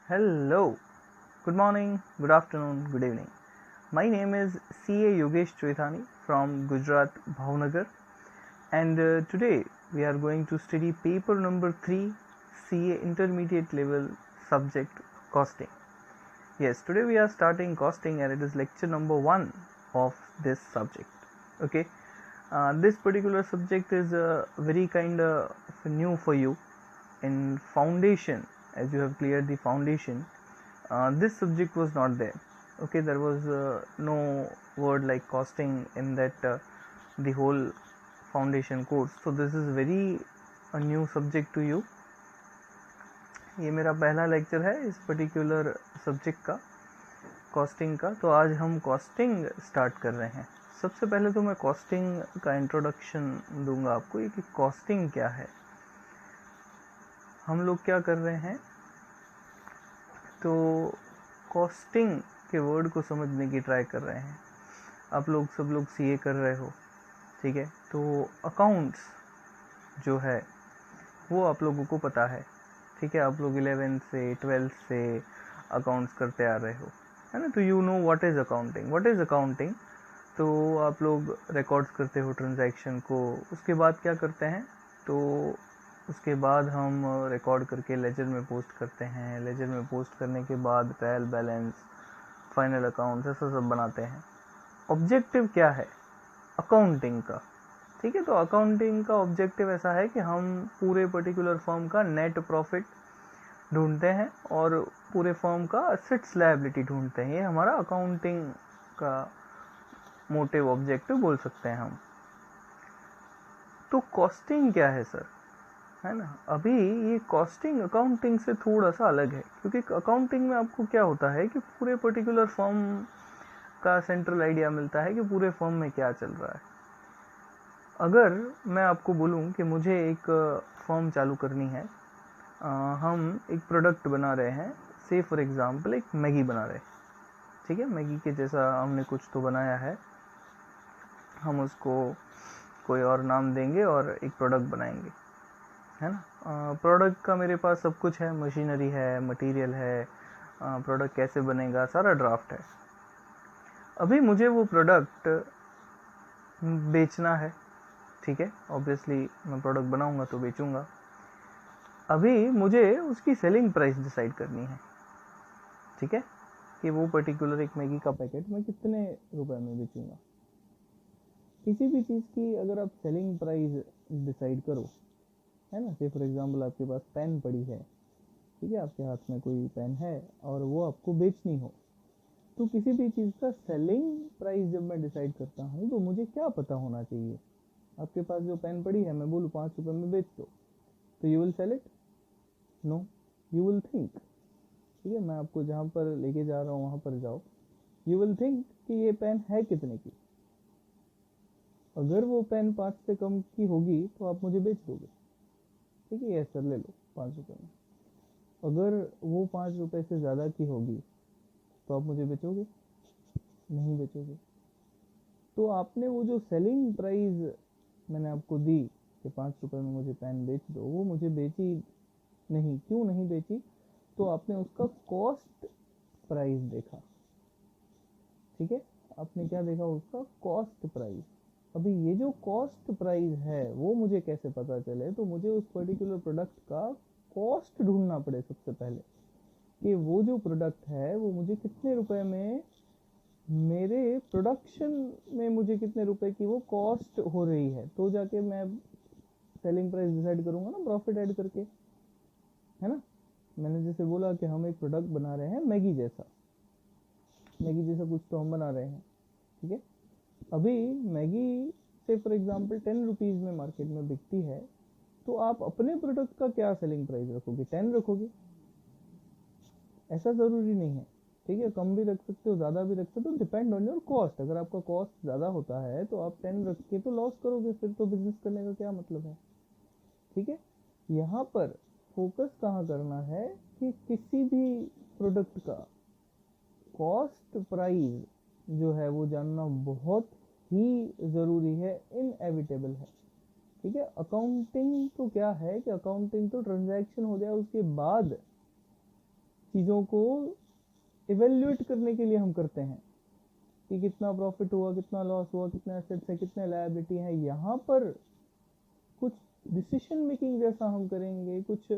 Hello, good morning, good afternoon, good evening. My name is CA Yogesh Choithani from Gujarat, Bhavnagar, and today we are going to study paper number 3, CA Intermediate Level subject Costing. Yes, today we are starting costing and it is lecture number 1 of this subject. Okay, this particular subject is very kind of new for you in foundation. As you have cleared the foundation, this subject was not there. Okay, there was no word like costing in that the whole foundation course. So this is very a new subject to you. ये मेरा पहला lecture है इस particular subject का, costing का. तो आज हम कॉस्टिंग स्टार्ट कर रहे हैं. सबसे पहले तो मैं कॉस्टिंग का इंट्रोडक्शन दूंगा आपको, ये कि कॉस्टिंग क्या है, हम लोग क्या कर रहे हैं. तो कॉस्टिंग के वर्ड को समझने की ट्राई कर रहे हैं. आप लोग सब लोग सीए कर रहे हो, ठीक है. तो अकाउंट्स जो है वो आप लोगों को पता है, ठीक है. आप लोग 11th से 12th से अकाउंट्स करते आ रहे हो, है ना. तो you know what is accounting. What is accounting? तो आप लोग रिकॉर्ड्स करते हो ट्रांजैक्शन को. उसके बाद क्या करते हैं, तो उसके बाद हम रिकॉर्ड करके लेजर में पोस्ट करते हैं. लेजर में पोस्ट करने के बाद ट्रायल बैलेंस, फाइनल अकाउंट्स, ऐसा सब बनाते हैं. ऑब्जेक्टिव क्या है अकाउंटिंग का, ठीक है. तो अकाउंटिंग का ऑब्जेक्टिव ऐसा है कि हम पूरे पर्टिकुलर फर्म का नेट प्रॉफिट ढूंढते हैं और पूरे फर्म का असेट्स लायबिलिटी ढूंढते हैं. ये हमारा अकाउंटिंग का मोटिव, ऑब्जेक्टिव बोल सकते हैं हम. तो कॉस्टिंग क्या है सर, है ना. अभी ये कॉस्टिंग अकाउंटिंग से थोड़ा सा अलग है, क्योंकि अकाउंटिंग में आपको क्या होता है कि पूरे पर्टिकुलर फर्म का सेंट्रल आइडिया मिलता है कि पूरे फर्म में क्या चल रहा है. अगर मैं आपको बोलूं कि मुझे एक फर्म चालू करनी है, हम एक प्रोडक्ट बना रहे हैं, से फॉर एग्जांपल एक मैगी बना रहे हैं, ठीक है. मैगी के जैसा हमने कुछ तो बनाया है, हम उसको कोई और नाम देंगे और एक प्रोडक्ट बनाएंगे, है ना. प्रोडक्ट का मेरे पास सब कुछ है, मशीनरी है, मटेरियल है, प्रोडक्ट कैसे बनेगा सारा ड्राफ्ट है. अभी मुझे वो प्रोडक्ट बेचना है, ठीक है. ऑब्वियसली मैं प्रोडक्ट बनाऊंगा तो बेचूंगा. अभी मुझे उसकी सेलिंग प्राइस डिसाइड करनी है, ठीक है, कि वो पर्टिकुलर एक मैगी का पैकेट मैं कितने रुपए में बेचूंगा. किसी भी चीज़ की अगर आप सेलिंग प्राइस डिसाइड करो, है ना. से फॉर एग्जांपल आपके पास पेन पड़ी है, ठीक है, आपके हाथ में कोई पेन है और वो आपको बेचनी हो, तो किसी भी चीज़ का सेलिंग प्राइस जब मैं डिसाइड करता हूँ तो मुझे क्या पता होना चाहिए. आपके पास जो पेन पड़ी है, मैं बोलूँ 5 रुपये में बेच दो, तो you will sell it? No, you will think, ठीक है. मैं आपको जहाँ पर लेके जा रहा हूँ वहाँ पर जाओ, यू विल थिंक कि ये पेन है कितने की. अगर वो पेन 5 से कम की होगी तो आप मुझे बेच दोगे, ठीक है. यस सर, ले लो 5 रुपये में. अगर वो 5 रुपये से ज़्यादा की होगी तो आप मुझे बेचोगे? नहीं बेचोगे. तो आपने वो जो सेलिंग प्राइस मैंने आपको दी कि 5 रुपये में मुझे पेन बेच दो, वो मुझे बेची नहीं. क्यों नहीं बेची? तो आपने उसका कॉस्ट प्राइस देखा, ठीक है. आपने क्या देखा? उसका कॉस्ट प्राइस. अभी ये जो कॉस्ट प्राइस है वो मुझे कैसे पता चले, तो मुझे उस पर्टिकुलर प्रोडक्ट का कॉस्ट ढूंढना पड़े सबसे पहले, कि वो जो प्रोडक्ट है वो मुझे कितने रुपए में, मेरे प्रोडक्शन में मुझे कितने रुपए की वो कॉस्ट हो रही है, तो जाके मैं सेलिंग प्राइस डिसाइड करूंगा ना, प्रॉफिट ऐड करके, है ना. मैंने जैसे बोला कि हम एक प्रोडक्ट बना रहे हैं मैगी जैसा, मैगी जैसा कुछ तो हम बना रहे हैं, ठीक है. अभी मैगी से फॉर एग्जांपल 10 रुपीज़ में मार्केट में बिकती है, तो आप अपने प्रोडक्ट का क्या सेलिंग प्राइस रखोगे? 10 रखोगे? ऐसा ज़रूरी नहीं है, ठीक है. कम भी रख सकते हो, ज़्यादा भी रख सकते हो, डिपेंड ऑन योर कॉस्ट. अगर आपका कॉस्ट ज़्यादा होता है तो आप 10 रख के तो लॉस करोगे, फिर तो बिजनेस करने का क्या मतलब है, ठीक है. यहाँ पर फोकस कहाँ करना है कि किसी भी प्रोडक्ट का कॉस्ट प्राइस जो है वो जानना बहुत ही ज़रूरी है, इनएविटेबल है, ठीक है. अकाउंटिंग तो क्या है कि अकाउंटिंग तो ट्रांजैक्शन हो जाए उसके बाद चीज़ों को इवेल्युएट करने के लिए हम करते हैं कि कितना प्रॉफिट हुआ, कितना लॉस हुआ, कितने एसेट्स है, कितने लायबिलिटी है। यहाँ पर कुछ डिसीजन मेकिंग जैसा हम करेंगे, कुछ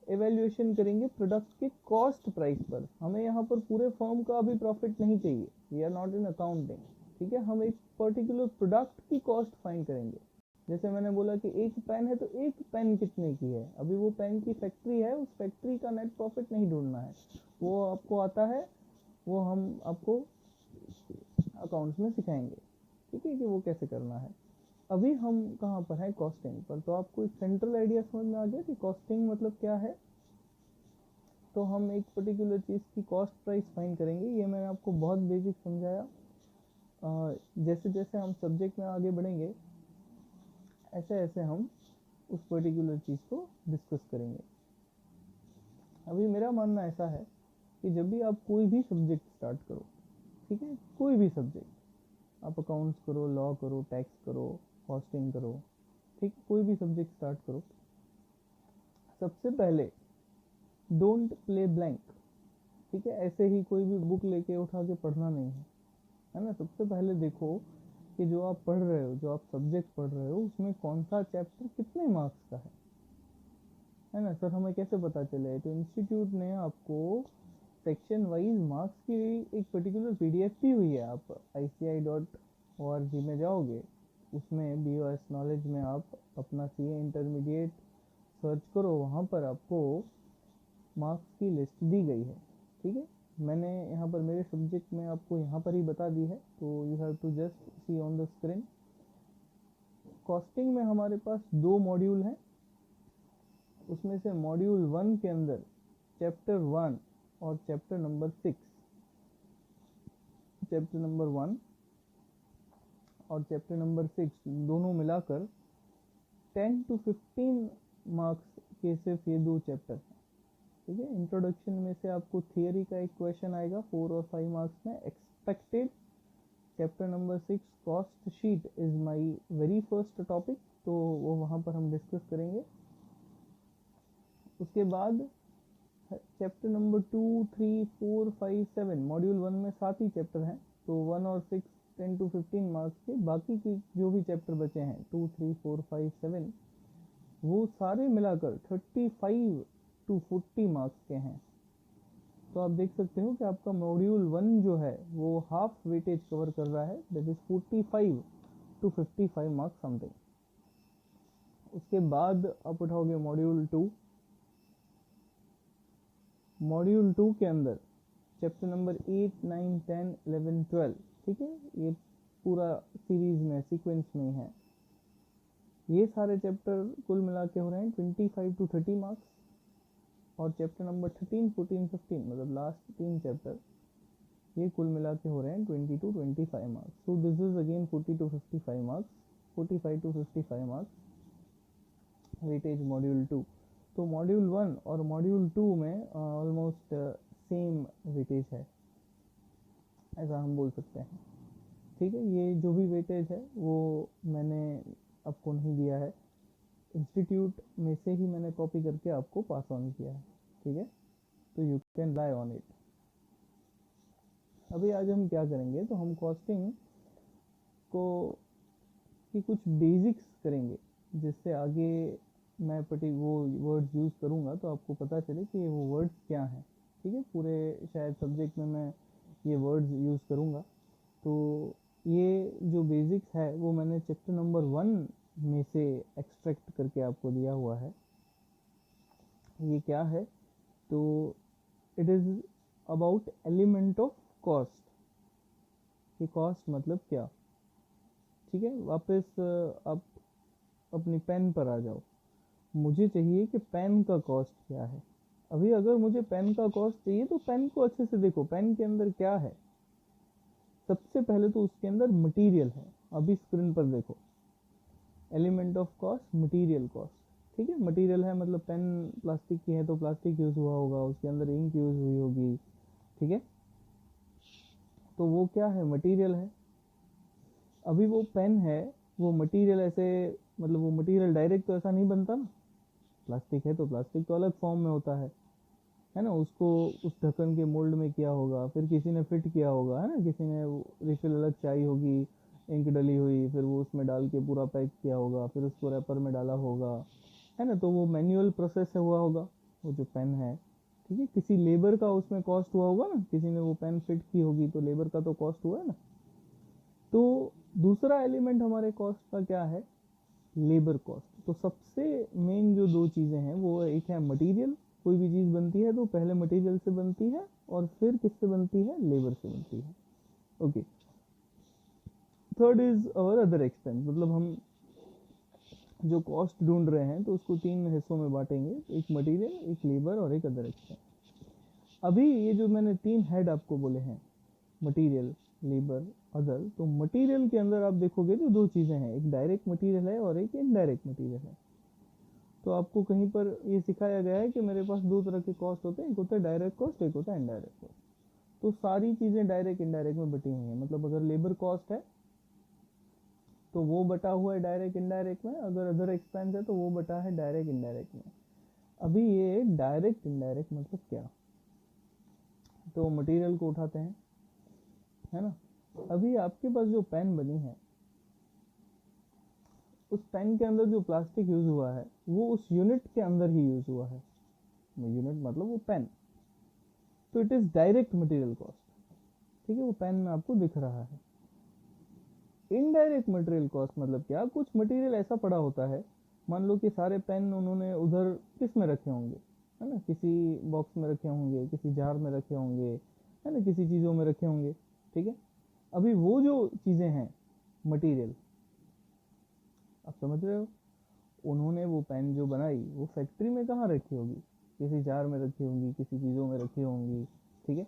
एवेल्युएशन करेंगे प्रोडक्ट के कॉस्ट प्राइस पर। हमें यहाँ पर पूरे फर्म का अभी प्रॉफिट नहीं चाहिए, we are not in accounting, ठीक है। हम एक पर्टिकुलर प्रोडक्ट की कॉस्ट फाइंड करेंगे। जैसे मैंने बोला कि एक पेन है तो एक पेन कितने की है, अभी वो पेन की फैक्ट्री है, उस फैक्ट्री का नेट प्रॉफिट नहीं ढूंढना है, वो आपको आता है, वो हम आपको अकाउंट्स में सिखाएंगे, ठीक है, कि वो कैसे करना है। अभी हम कहाँ पर हैं, कॉस्टिंग पर। तो आपको एक सेंट्रल आइडिया समझ में आ गया कि कॉस्टिंग मतलब क्या है। तो हम एक पर्टिकुलर चीज़ की कॉस्ट प्राइस फाइंड करेंगे। ये मैंने आपको बहुत बेसिक समझाया। जैसे जैसे हम सब्जेक्ट में आगे बढ़ेंगे, ऐसे ऐसे हम उस पर्टिकुलर चीज़ को डिस्कस करेंगे। अभी मेरा मानना ऐसा है कि जब भी आप कोई भी सब्जेक्ट स्टार्ट करो, ठीक है, कोई भी सब्जेक्ट, आप अकाउंट्स करो, लॉ करो, टैक्स करो, कॉस्टिंग करो, ठीक, कोई भी सब्जेक्ट स्टार्ट करो, सबसे पहले डोंट प्ले ब्लैंक, ठीक है। ऐसे ही कोई भी बुक लेके उठा के पढ़ना नहीं है ना। सबसे पहले देखो कि जो आप पढ़ रहे हो, जो आप सब्जेक्ट पढ़ रहे हो, उसमें कौन सा चैप्टर कितने मार्क्स का है ना। सर हमें कैसे पता चले? तो इंस्टीट्यूट ने आपको सेक्शन वाइज मार्क्स की एक पर्टिकुलर पीडीएफ दी हुई है। आप ICI.org में जाओगे, उसमें BOS नॉलेज में आप अपना CA इंटरमीडिएट सर्च करो, वहाँ पर आपको मार्क्स की लिस्ट दी गई है, ठीक है। मैंने यहाँ पर मेरे सब्जेक्ट में आपको यहाँ पर ही बता दी है, तो you have to just see on the screen. Costing में हमारे पास 2 मॉड्यूल हैं, उसमें से मॉड्यूल 1 के अंदर चैप्टर 1 और चैप्टर नंबर 6, चैप्टर नंबर 1 और चैप्टर नंबर 6 दोनों मिलाकर 10 to 15 मार्क्स के सिर्फ ये 2 चैप्टर हैं, ठीक है। इंट्रोडक्शन में से आपको थियरी का एक क्वेश्चन आएगा 4 और 5 मार्क्स में expected. Chapter number 6 cost sheet is my very first topic, तो वो वहाँ पर हम डिस्कस करेंगे। उसके बाद चैप्टर नंबर 2, 3, 4, 5, 7, मॉड्यूल 1 में 7 ही चैप्टर हैं, तो 1 और 6 10 to 15 मार्क्स के। बाकी की जो भी चैप्टर बचे हैं 2, 3, 4, 5, 7, वो सारे मिलाकर 35 to 40 मार्क्स के हैं। तो आप देख सकते हो कि आपका मॉड्यूल 1 जो है वो हाफ वेटेज कवर कर रहा है, that is 45 to 55 marks something. उसके बाद आप उठाओगे मॉड्यूल 2। मॉड्यूल 2 के अंदर चैप्टर नंबर 8, 9, 10, 11, 12, ठीक है, ये पूरा सीरीज में सीक्वेंस में है। ये सारे चैप्टर कुल मिला के हो रहे हैं 25 to 30 मार्क्स। और चैप्टर नंबर 13, 14, 15 मतलब लास्ट 3 चैप्टर, ये कुल मिला के हो रहे हैं 20 to 25 marks. So this is again 40 to 55 marks, 45 to 55 marks weightage module 2। तो मॉड्यूल 1 और मॉड्यूल 2 में ऑलमोस्ट सेम वेटेज है, ऐसा हम बोल सकते हैं, ठीक है। ये जो भी वेटेज है वो मैंने आपको नहीं दिया है, इंस्टीट्यूट में से ही मैंने कॉपी करके आपको पास ऑन किया है, ठीक है। तो you can rely on it. अभी आज हम क्या करेंगे, तो हम कॉस्टिंग को की कुछ बेसिक्स करेंगे, जिससे आगे मैं वो वर्ड्स यूज़ करूँगा तो आपको पता चले कि वो वर्ड्स क्या हैं, ठीक है। पूरे शायद सब्जेक्ट में मैं ये वर्ड्स यूज़ करूँगा। तो ये जो बेसिक्स है वो मैंने चैप्टर नंबर 1 में से एक्सट्रैक्ट करके आपको दिया हुआ है। ये क्या है, तो it is about element of cost, कि कॉस्ट मतलब क्या, ठीक है। वापस आप अपनी पेन पर आ जाओ। मुझे चाहिए कि पेन का कॉस्ट क्या है। अभी अगर मुझे पेन का कॉस्ट चाहिए तो पेन को अच्छे से देखो, पेन के अंदर क्या है। सबसे पहले तो उसके अंदर मटेरियल है, अभी स्क्रीन पर देखो, element of cost material cost, ठीक है। मटेरियल है मतलब पेन प्लास्टिक की है तो प्लास्टिक यूज़ हुआ होगा, उसके अंदर इंक यूज़ हुई होगी, ठीक है। तो वो क्या है, मटेरियल है। अभी वो पेन है, वो मटेरियल ऐसे मतलब वो मटेरियल डायरेक्ट तो ऐसा नहीं बनता ना, प्लास्टिक है तो प्लास्टिक तो अलग फॉर्म में होता है, है ना, उसको उस ढक्कन के मोल्ड में किया होगा, फिर किसी ने फिट किया होगा, है ना, किसी ने रिफिल अलग चाहिए होगी, इंक डली हुई, फिर वो उसमें डाल के पूरा पैक किया होगा, फिर उसको रैपर में डाला होगा, है ना, तो वो मैनुअल प्रोसेस से हुआ होगा वो जो पेन है। ठीक है, किसी लेबर का उसमें कॉस्ट हुआ होगा ना, किसी ने वो पेन फिट की होगी तो लेबर का तो कॉस्ट हुआ है ना। तो दूसरा एलिमेंट हमारे कॉस्ट का क्या है, लेबर कॉस्ट। तो सबसे मेन जो दो चीज़ें हैं वो एक है मटेरियल, कोई भी चीज़ बनती है तो पहले मटेरियल से बनती है और फिर किससे बनती है, लेबर से बनती है। Okay, third is our other expense, मतलब हम जो कॉस्ट ढूंढ रहे हैं तो उसको तीन हिस्सों में बांटेंगे, एक मटेरियल, एक लेबर और एक अदर एक्सपेंस। अभी ये जो मैंने तीन हेड आपको बोले हैं, मटेरियल, लेबर, अदर, तो मटेरियल के अंदर आप देखोगे तो दो चीज़ें हैं, एक डायरेक्ट मटेरियल है और एक इनडायरेक्ट मटेरियल है। तो आपको कहीं पर ये सिखाया गया है कि मेरे पास दो तरह के कॉस्ट होते हैं, एक होता है डायरेक्ट कॉस्ट, एक होता है इनडायरेक्ट कॉस्ट। तो सारी चीज़ें डायरेक्ट इनडायरेक्ट में बटी हुई हैं, मतलब अगर लेबर कॉस्ट है तो वो बटा हुआ है डायरेक्ट इनडायरेक्ट में, अगर अदर एक्सपेंस है तो वो बटा है डायरेक्ट इनडायरेक्ट में। अभी ये डायरेक्ट इनडायरेक्ट मतलब क्या, तो मटेरियल को उठाते हैं, है ना। अभी आपके पास जो पेन बनी है, उस पेन के अंदर जो प्लास्टिक यूज हुआ है वो उस यूनिट के अंदर ही यूज हुआ है, यूनिट मतलब वो पेन, तो it is direct material cost. ठीक है, वो पेन में आपको दिख रहा है। इनडायरेक्ट मटेरियल कॉस्ट मतलब क्या, कुछ मटेरियल ऐसा पड़ा होता है, मान लो कि सारे पेन उन्होंने उधर किस में रखे होंगे, है ना, किसी बॉक्स में रखे होंगे, किसी जार में रखे होंगे, है ना, किसी चीज़ों में रखे होंगे। ठीक है, अभी वो जो चीज़ें हैं मटेरियल, आप समझ रहे हो, उन्होंने वो पेन जो बनाई वो फैक्ट्री में कहाँ रखी होगी, किसी जार में रखी होंगी, किसी चीज़ों में रखी होंगी। ठीक है,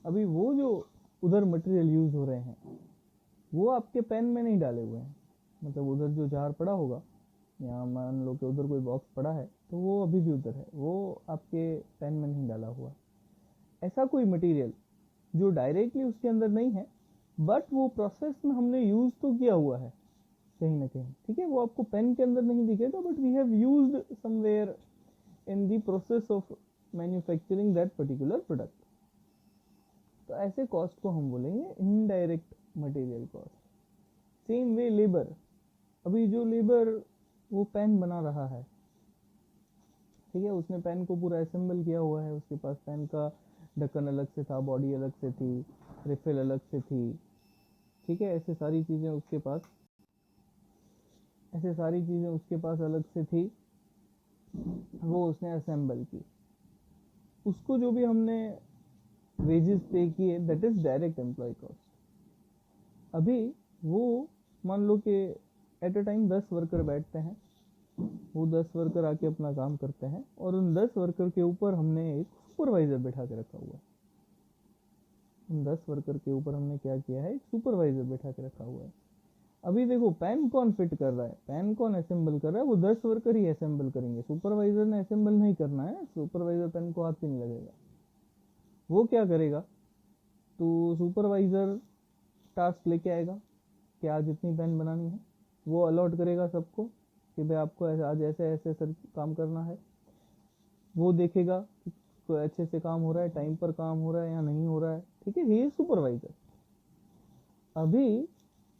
अभी वो जो उधर मटेरियल यूज हो रहे हैं वो आपके पेन में नहीं डाले हुए हैं, मतलब उधर जो जार पड़ा होगा, या मान लो कि उधर कोई बॉक्स पड़ा है तो वो अभी भी उधर है, वो आपके पेन में नहीं डाला हुआ। ऐसा कोई मटेरियल जो डायरेक्टली उसके अंदर नहीं है बट वो प्रोसेस में हमने यूज तो किया हुआ है कहीं ना कहीं, ठीक है, वो आपको पेन के अंदर नहीं दिखेगा but we have used somewhere in the process of manufacturing that particular product. तो ऐसे कॉस्ट को हम बोलेंगे indirect material cost. Same way labour, अभी जो लेबर वो पेन बना रहा है, ठीक है, उसने पेन को पूरा असेंबल किया हुआ है, उसके पास पेन का ढक्कन अलग से था, बॉडी अलग से थी, रिफिल अलग से थी। ठीक है, ऐसे सारी चीज़ें उसके पास अलग से थी, वो उसने असेंबल की। उसको जो भी हमने वेजेस पे किए that is direct employee cost. अभी वो मान लो कि एट अ टाइम 10 वर्कर बैठते हैं, वो 10 वर्कर आके अपना काम करते हैं और उन 10 वर्कर के ऊपर हमने एक सुपरवाइजर बैठा के रखा हुआ है। उन 10 वर्कर के ऊपर हमने क्या किया है, एक सुपरवाइजर बैठा के रखा हुआ है। अभी देखो पेन कौन फिट कर रहा है, पेन कौन असेंबल कर रहा है, वो 10 वर्कर ही असेंबल करेंगे, सुपरवाइजर ने असेंबल नहीं करना है, सुपरवाइजर पेन को हाथ भी नहीं लगेगा। वो क्या करेगा, तो सुपरवाइजर टास्क लेके आएगा कि आज इतनी पेन बनानी है, वो अलॉट करेगा सबको कि भाई आपको आज ऐसे ऐसे सर काम करना है। वो देखेगा कि कोई अच्छे से काम हो रहा है, टाइम पर काम हो रहा है या नहीं हो रहा है। ठीक है, ये सुपरवाइजर। अभी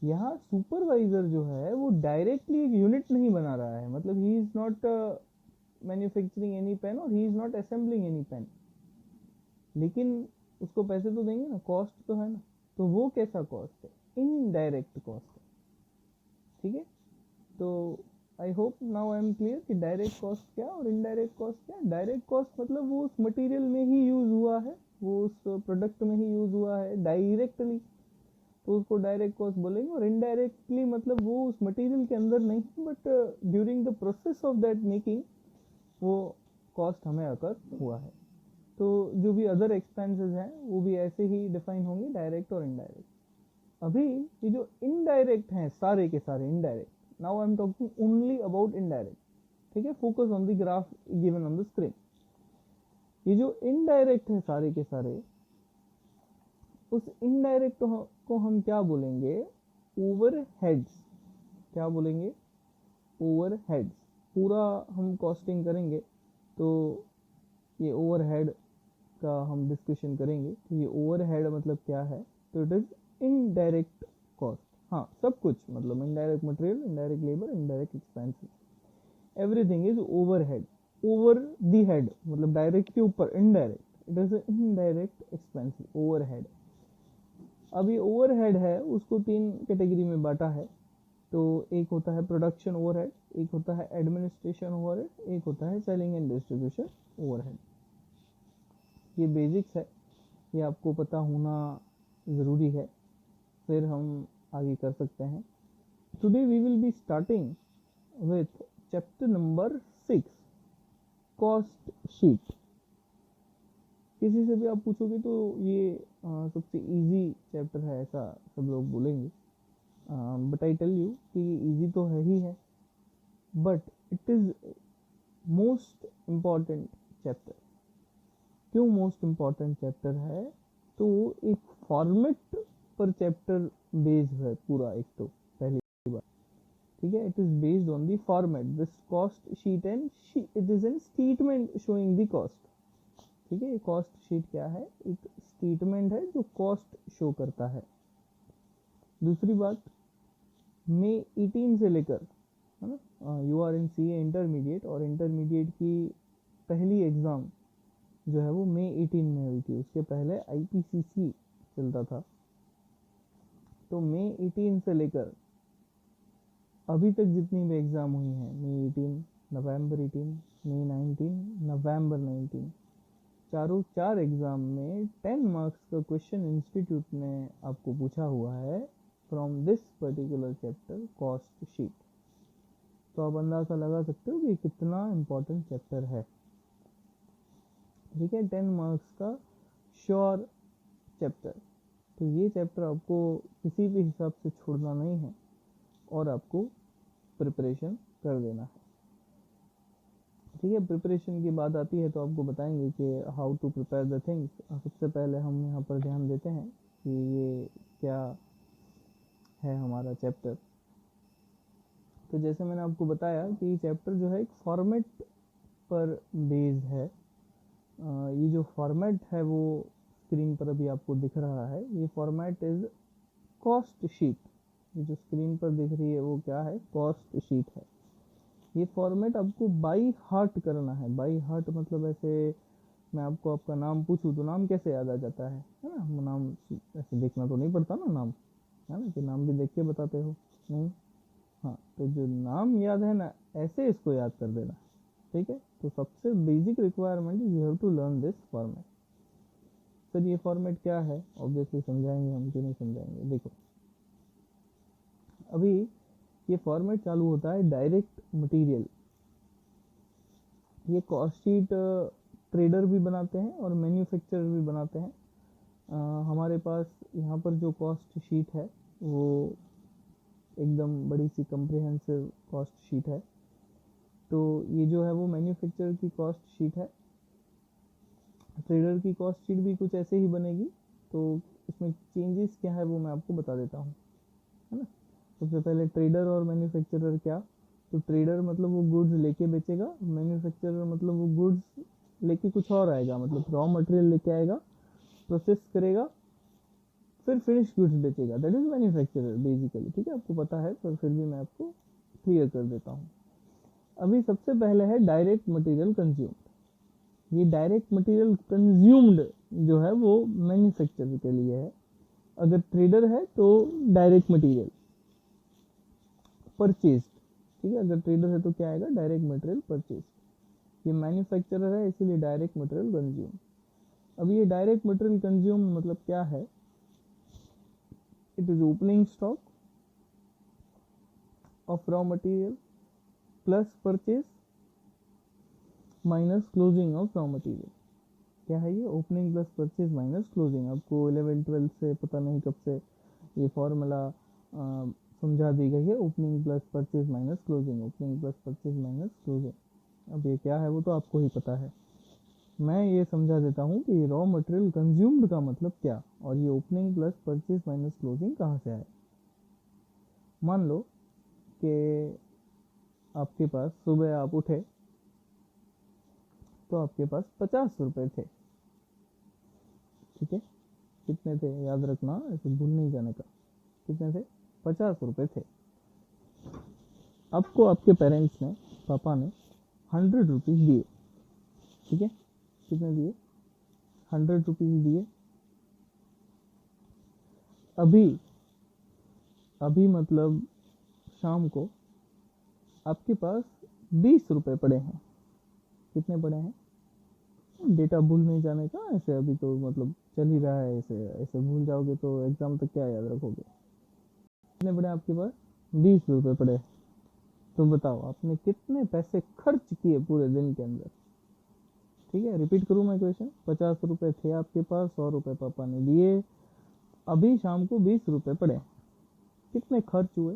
यहाँ सुपरवाइजर जो है वो डायरेक्टली एक यूनिट नहीं बना रहा है, मतलब he is not manufacturing any pen और he is not assembling any pen, लेकिन उसको पैसे तो देंगे ना, कॉस्ट तो है ना। तो वो कैसा कॉस्ट है, इनडायरेक्ट कॉस्ट है। ठीक है, तो I hope now I am clear कि डायरेक्ट कॉस्ट क्या और इनडायरेक्ट कॉस्ट क्या। डायरेक्ट कॉस्ट मतलब वो उस मटेरियल में ही यूज हुआ है, वो उस प्रोडक्ट में ही यूज हुआ है डायरेक्टली, तो उसको डायरेक्ट कॉस्ट बोलेंगे। और इनडायरेक्टली मतलब वो उस मटेरियल के अंदर नहीं but during the process of that making वो कॉस्ट हमें अकर हुआ है। तो जो भी अदर एक्सपेंसेस हैं वो भी ऐसे ही डिफाइन होंगे, डायरेक्ट और इनडायरेक्ट। अभी ये जो इनडायरेक्ट हैं सारे के सारे indirect, now I am talking only about indirect. ठीक है, focus on the graph given on the screen. ये जो इनडायरेक्ट है सारे के सारे, उस इनडायरेक्ट को हम क्या बोलेंगे, ओवरहेड्स। क्या बोलेंगे, ओवरहेड्स। पूरा हम कॉस्टिंग करेंगे तो ये ओवरहेड का हम डिस्कशन करेंगे। तो ये ओवरहेड मतलब क्या है, तो इट इज इनडायरेक्ट कॉस्ट। हाँ, सब कुछ मतलब indirect material, indirect labour, indirect expenses, everything is overhead. Over the head मतलब डायरेक्ट के ऊपर, indirect, it is indirect expenses, overhead. अब ये ओवरहेड है उसको 3 कैटेगरी में बांटा है। तो एक होता है प्रोडक्शन ओवरहेड, एक होता है एडमिनिस्ट्रेशन ओवरहेड, एक होता है सेलिंग एंड डिस्ट्रीब्यूशन ओवरहेड। ये बेसिक्स है, ये आपको पता होना ज़रूरी है, फिर हम आगे कर सकते हैं। Today we will be starting with chapter number 6, cost sheet. किसी से भी आप पूछोगे तो ये सबसे इजी चैप्टर है ऐसा सब लोग बोलेंगे, बट आई टेल यू कि इजी तो है ही है, but it is most important chapter. क्यों मोस्ट इम्पॉर्टेंट चैप्टर है, तो एक फॉर्मेट पर चैप्टर बेस्ड है पूरा, एक तो पहली बात, ठीक है। It is based on the format, this cost sheet and it is an statement showing the cost, ठीक है। कॉस्ट शीट क्या है, एक स्टेटमेंट है जो कॉस्ट शो करता है। दूसरी बात, मई 18 से लेकर, है ना, you are in C A intermediate, और इंटरमीडिएट की पहली एग्ज़ाम जो है वो मई 18 में हुई थी, उसके पहले आईपीसीसी चलता था। तो मई 18 से लेकर अभी तक जितनी भी एग्ज़ाम हुई हैं, मई 18, नवंबर 18, मई 19, नवंबर 19, चारों 4 एग्ज़ाम में 10 मार्क्स का क्वेश्चन इंस्टीट्यूट ने आपको पूछा हुआ है from this particular chapter cost sheet. तो आप अंदाज़ा लगा सकते हो कि कितना इम्पोर्टेंट चैप्टर है, ठीक है। 10 मार्क्स का श्योर चैप्टर। तो ये चैप्टर आपको किसी भी हिसाब से छोड़ना नहीं है और आपको प्रिपरेशन कर देना है, ठीक है। प्रिपरेशन की बात आती है तो आपको बताएंगे कि how to prepare the things. सबसे पहले हम यहाँ पर ध्यान देते हैं कि ये क्या है हमारा चैप्टर। तो जैसे मैंने आपको बताया कि ये चैप्टर जो है एक फॉर्मेट पर बेस्ड है। ये जो फॉर्मेट है वो स्क्रीन पर अभी आपको दिख रहा है, ये फॉर्मेट इज कॉस्ट शीट। ये जो स्क्रीन पर दिख रही है वो क्या है, कॉस्ट शीट है। ये फॉर्मेट आपको बाई हार्ट करना है। बाई हार्ट मतलब ऐसे मैं आपको आपका नाम पूछूं तो नाम कैसे याद आ जाता है ना, नाम ऐसे देखना तो नहीं पड़ता ना नाम, है ना, कि नाम भी देख के बताते हो, नहीं। हाँ, तो जो नाम याद है ना, ऐसे इसको याद कर देना, ठीक है। तो सबसे basic requirement you have to learn this format. Sir ये फॉर्मेट क्या है, ऑब्वियसली समझाएंगे हम, क्यों नहीं समझाएंगे। देखो अभी ये फॉर्मेट चालू होता है डायरेक्ट मटेरियल। ये कॉस्ट शीट ट्रेडर भी बनाते हैं और मैन्युफैक्चरर भी बनाते हैं। हमारे पास यहाँ पर जो कॉस्ट शीट है वो एकदम बड़ी सी कम्प्रिहेंसिव कॉस्ट शीट है। तो ये जो है वो मैन्युफैक्चरर की कॉस्ट शीट है। ट्रेडर की कॉस्ट शीट भी कुछ ऐसे ही बनेगी। तो इसमें चेंजेस क्या है वो मैं आपको बता देता हूँ, है ना। सबसे पहले ट्रेडर और मैन्युफैक्चरर क्या, तो ट्रेडर मतलब वो गुड्स लेके बेचेगा, मैन्युफैक्चरर मतलब वो गुड्स लेके कुछ और आएगा, मतलब रॉ मटेरियल लेके आएगा, प्रोसेस करेगा, फिर फिनिश गुड्स बेचेगा, दैट इज मैन्युफैक्चरर बेसिकली, ठीक है। आपको पता है पर फिर भी मैं आपको क्लियर कर देता हूँ। अभी सबसे पहले है डायरेक्ट मटेरियल कंज्यूम्ड। ये डायरेक्ट मटेरियल कंज्यूम्ड जो है वो मैन्युफैक्चरर के लिए है। अगर ट्रेडर है तो डायरेक्ट मटेरियल परचेज, ठीक है। अगर ट्रेडर है तो क्या आएगा, डायरेक्ट मटेरियल परचेज। ये मैन्युफैक्चरर है इसीलिए डायरेक्ट मटेरियल कंज्यूम। अब ये डायरेक्ट मटेरियल कंज्यूम मतलब क्या है, it is opening stock of raw material plus purchase minus closing of raw material. क्या है ये, opening plus purchase minus closing. आपको 11-12 से पता नहीं कब से ये फॉर्मूला समझा दी गई है, opening plus purchase minus closing, opening plus purchase minus closing. अब ये क्या है वो तो आपको ही पता है, मैं ये समझा देता हूँ कि रॉ मटेरियल कंज्यूम्ड का मतलब क्या, और ये opening plus purchase minus closing कहाँ से आए। मान लो कि आपके पास सुबह आप उठे तो आपके पास 50 रुपए थे, ठीक है, कितने थे याद रखना, ऐसे भूल नहीं जाने का। कितने थे? 50 रुपए थे। आपको आपके पेरेंट्स ने, पापा ने 100 रुपीज़ दिए, ठीक है, कितने दिए? 100 रुपीज़ दिए। अभी मतलब शाम को आपके पास 20 रुपए पड़े हैं। कितने पड़े हैं? डेटा भूल नहीं जाने का, ऐसे अभी तो मतलब चल ही रहा है, ऐसे ऐसे भूल जाओगे तो एग्जाम तक क्या याद रखोगे। कितने पड़े आपके पास? 20 रुपए पड़े। तो बताओ आपने कितने पैसे खर्च किए पूरे दिन के अंदर। ठीक है, रिपीट करूँ मैं क्वेश्चन। 50 रुपए थे आपके पास, 100 रुपए पापा ने दिए, अभी शाम को 20 रुपए पड़े, कितने खर्च हुए,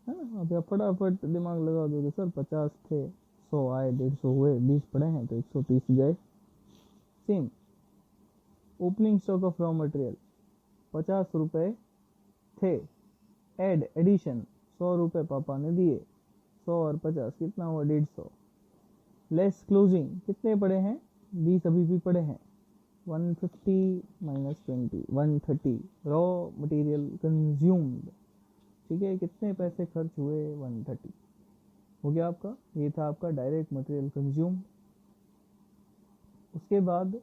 है ना। अभी आप फटाफट दिमाग लगा दोगे, सर 50 थे, 100 आए, 150 हुए, 20 पड़े हैं तो 130 गए। Same opening stock of raw material 50 रुपए थे, एडिशन 100 रुपए पापा ने दिए, 100 और 50 कितना हुआ? 150। लेस क्लोजिंग कितने पड़े हैं? 20 अभी भी पड़े हैं। 150 माइनस 20 130 रॉ मटेरियल कंज्यूम्ड। ठीक है, कितने पैसे खर्च हुए? 130 हो गया आपका। ये था आपका डायरेक्ट मटेरियल कंज्यूम। उसके बाद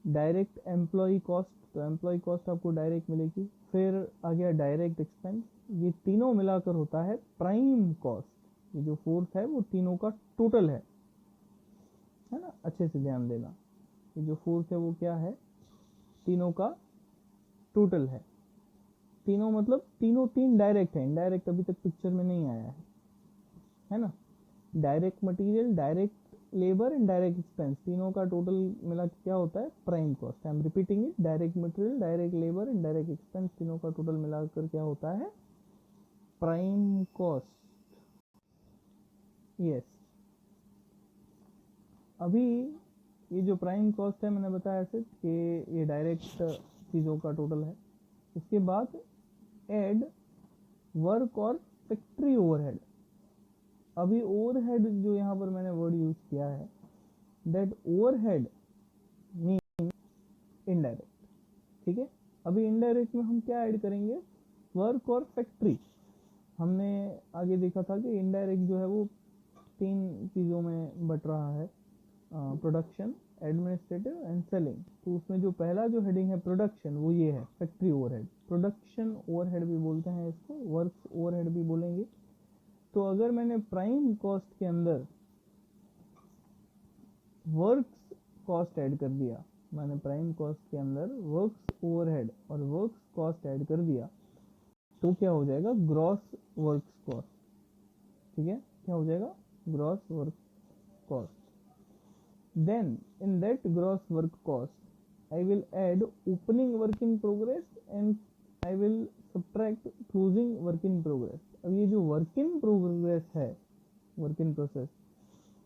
डायरेक्ट एम्प्लॉय कॉस्ट, तो एम्प्लॉय कॉस्ट आपको डायरेक्ट मिलेगी। फिर आ गया डायरेक्ट एक्सपेंस, ये तीनों मिलाकर होता है प्राइम कॉस्ट। ये जो फोर्थ है वो तीनों का टोटल है ना, अच्छे से ध्यान देना। ये जो फोर्थ है वो क्या है? तीनों का टोटल है। तीनों मतलब तीनों तीन डायरेक्ट है, इनडायरेक्ट अभी तक पिक्चर में नहीं आया है ना। Direct material, direct labour and direct expense, तीनों का टोटल मिला क्या होता है? Prime cost. I am repeating it, direct material, direct labour and direct expense, तीनों का टोटल मिलाकर क्या होता है? Prime cost. यस, अभी ये जो प्राइम कॉस्ट है मैंने बताया ऐसे कि ये डायरेक्ट चीज़ों का टोटल है। उसके बाद एड वर्क और फैक्ट्री ओवरहेड। अभी ओवरहेड जो यहाँ पर मैंने वर्ड यूज किया है, दैट ओवरहेड मीन इनडायरेक्ट। ठीक है, अभी इनडायरेक्ट में हम क्या ऐड करेंगे? वर्क और फैक्ट्री। हमने आगे देखा था कि इनडायरेक्ट जो है वो 3 चीज़ों में बट रहा है, प्रोडक्शन, एडमिनिस्ट्रेटिव एंड सेलिंग। तो उसमें जो पहला जो हेडिंग है प्रोडक्शन, वो ये है फैक्ट्री ओवरहेड। प्रोडक्शन ओवरहेड भी बोलते हैं इसको, वर्क ओवरहेड भी बोलेंगे। तो अगर मैंने प्राइम कॉस्ट के अंदर वर्क्स कॉस्ट ऐड कर दिया, मैंने प्राइम कॉस्ट के अंदर वर्क्स ओवरहेड और वर्क्स कॉस्ट ऐड कर दिया, तो क्या हो जाएगा? Gross works cost. ठीक है, क्या हो जाएगा? Gross work cost. Then in that gross work cost I will add opening work in progress and I will subtract closing work in progress. अब ये जो वर्क इन प्रोग्रेस है, वर्क इन प्रोसेस,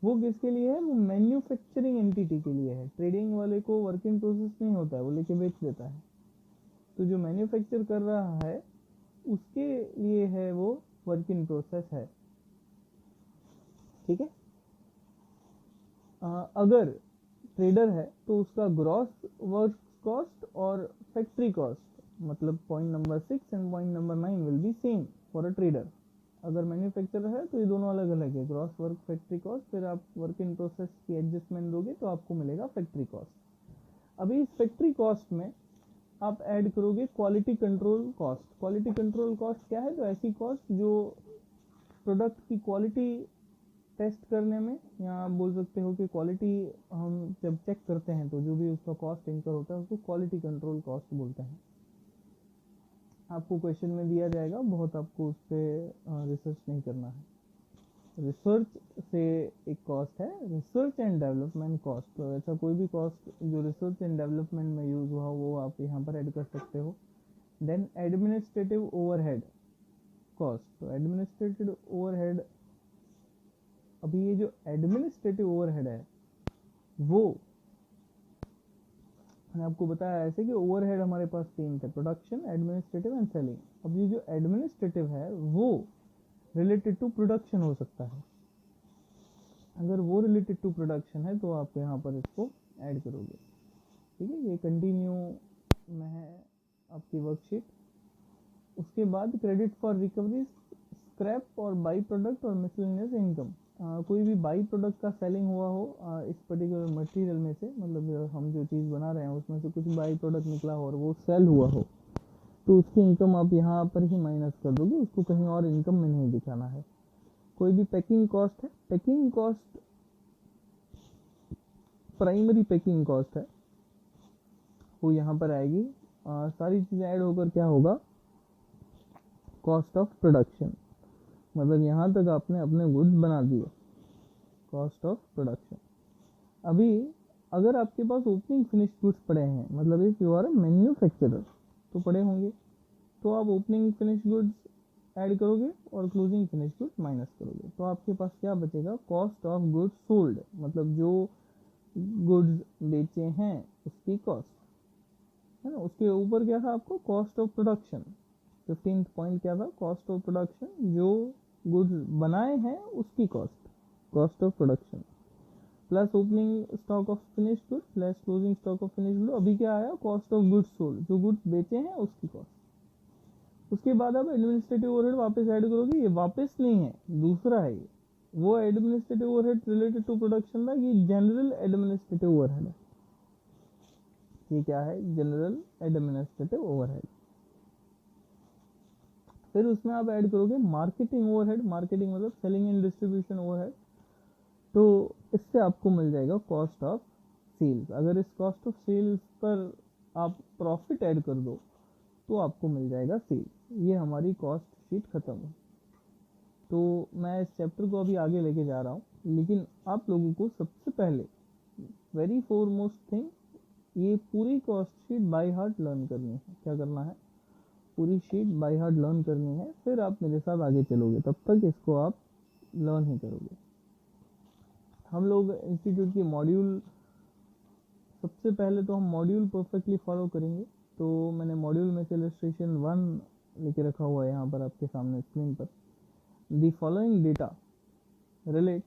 वो किसके लिए है? वो मैन्युफैक्चरिंग एंटिटी के लिए है। ट्रेडिंग वाले को वर्क इन प्रोसेस नहीं होता है, वो लेके बेच देता है। तो जो मैन्युफैक्चर कर रहा है उसके लिए है वो वर्क इन प्रोसेस है। ठीक है, अगर ट्रेडर है तो उसका ग्रॉस वर्क कॉस्ट और फैक्ट्री कॉस्ट, मतलब point number 6 and point number 9 will be same for a trader. अगर मैन्युफैक्चरर है तो ये दोनों अलग अलग है, ग्रॉस वर्क फैक्ट्री कॉस्ट। फिर आप वर्क इन प्रोसेस की एडजस्टमेंट दोगे तो आपको मिलेगा फैक्ट्री कॉस्ट। अभी इस फैक्ट्री कॉस्ट में आप ऐड करोगे quality control cost. Quality control cost क्या है? तो ऐसी कॉस्ट जो प्रोडक्ट की क्वालिटी टेस्ट करने में, या आप बोल सकते हो कि क्वालिटी हम जब चेक करते हैं तो जो भी उसका कॉस्ट इंकर होता है उसको क्वालिटी कंट्रोल कॉस्ट बोलते हैं। आपको क्वेश्चन में दिया जाएगा, बहुत आपको उस पर रिसर्च नहीं करना है। रिसर्च से एक कॉस्ट है रिसर्च एंड डेवलपमेंट कॉस्ट। तो ऐसा कोई भी कॉस्ट जो रिसर्च एंड डेवलपमेंट में यूज हुआ वो आप यहाँ पर ऐड कर सकते हो। Then administrative overhead cost. तो एडमिनिस्ट्रेटिव ओवरहेड, अभी ये जो एडमिनिस्ट्रेटिव ओवरहेड है वो मैंने आपको बताया ऐसे कि ओवरहेड हमारे पास 3 थे, प्रोडक्शन, एडमिनिस्ट्रेटिव एंड सेलिंग। अब ये जो एडमिनिस्ट्रेटिव है वो रिलेटेड टू प्रोडक्शन हो सकता है। अगर वो रिलेटेड टू प्रोडक्शन है तो आप यहाँ पर इसको ऐड करोगे। ठीक है, ये कंटिन्यू में है आपकी वर्कशीट। उसके बाद क्रेडिट फॉर रिकवरी, स्क्रैप और बाई प्रोडक्ट और मिसलेनियस इनकम। कोई भी बाई प्रोडक्ट का सेलिंग हुआ हो इस पर्टिकुलर मटेरियल में से, मतलब हम जो चीज़ बना रहे हैं उसमें से कुछ बाई प्रोडक्ट निकला हो और वो सेल हुआ हो, तो उसकी इनकम आप यहाँ पर ही माइनस कर दोगे, उसको कहीं और इनकम में नहीं दिखाना है। कोई भी पैकिंग कॉस्ट है, packing cost primary packing cost है, वो यहाँ पर आएगी। सारी चीज़ें ऐड होकर क्या होगा, कॉस्ट ऑफ प्रोडक्शन। मतलब यहाँ तक आपने अपने गुड्स बना दिए, कॉस्ट ऑफ प्रोडक्शन। अभी अगर आपके पास ओपनिंग फिनिश गुड्स पड़े हैं, मतलब if you are a manufacturer, तो पड़े होंगे, तो आप ओपनिंग फिनिश गुड्स ऐड करोगे और क्लोजिंग फिनिश गुड्स माइनस करोगे, तो आपके पास क्या बचेगा, कॉस्ट ऑफ गुड्स सोल्ड, मतलब जो गुड्स बेचे हैं उसकी कॉस्ट है ना। उसके ऊपर क्या था आपको, cost of production. 15th point क्या था, कॉस्ट ऑफ प्रोडक्शन, जो गुड्स बनाए हैं उसकी cost, cost of production, plus opening stock of finish good plus closing stock of finish good. अभी क्या आया, कॉस्ट ऑफ गुड्स सोल्ड, जो गुड्स बेचे हैं उसकी कॉस्ट। उसके बाद आप एडमिनिस्ट्रेटिव ओवरहेड वापस ऐड करोगे, ये वापस नहीं है, दूसरा है ये, वो administrative overhead related to production था, ये जनरल एडमिनिस्ट्रेटिव ओवरहेड है। ये क्या है, जनरल एडमिनिस्ट्रेटिव ओवरहेड। फिर उसमें आप ऐड करोगे मार्केटिंग ओवरहेड, मार्केटिंग मतलब सेलिंग एंड डिस्ट्रीब्यूशन ओवरहेड, तो इससे आपको मिल जाएगा कॉस्ट ऑफ सेल्स। अगर इस कॉस्ट ऑफ सेल्स पर आप प्रॉफिट ऐड कर दो तो आपको मिल जाएगा सेल्स। ये हमारी कॉस्ट शीट खत्म है। तो मैं इस चैप्टर को अभी आगे लेके जा रहा हूँ, लेकिन आप लोगों को सबसे पहले वेरी फोरमोस्ट थिंग, ये पूरी cost sheet by heart learn करनी है। क्या करना है, पूरी शीट बाय हार्ट लर्न करनी है, फिर आप मेरे साथ आगे चलोगे, तब तक इसको आप लर्न ही करोगे। हम लोग इंस्टीट्यूट की मॉड्यूल, सबसे पहले तो हम मॉड्यूल परफेक्टली फॉलो करेंगे। तो मैंने मॉड्यूल में से इलस्ट्रेशन 1 लेके रखा हुआ है यहाँ पर आपके सामने स्क्रीन पर। The following data relates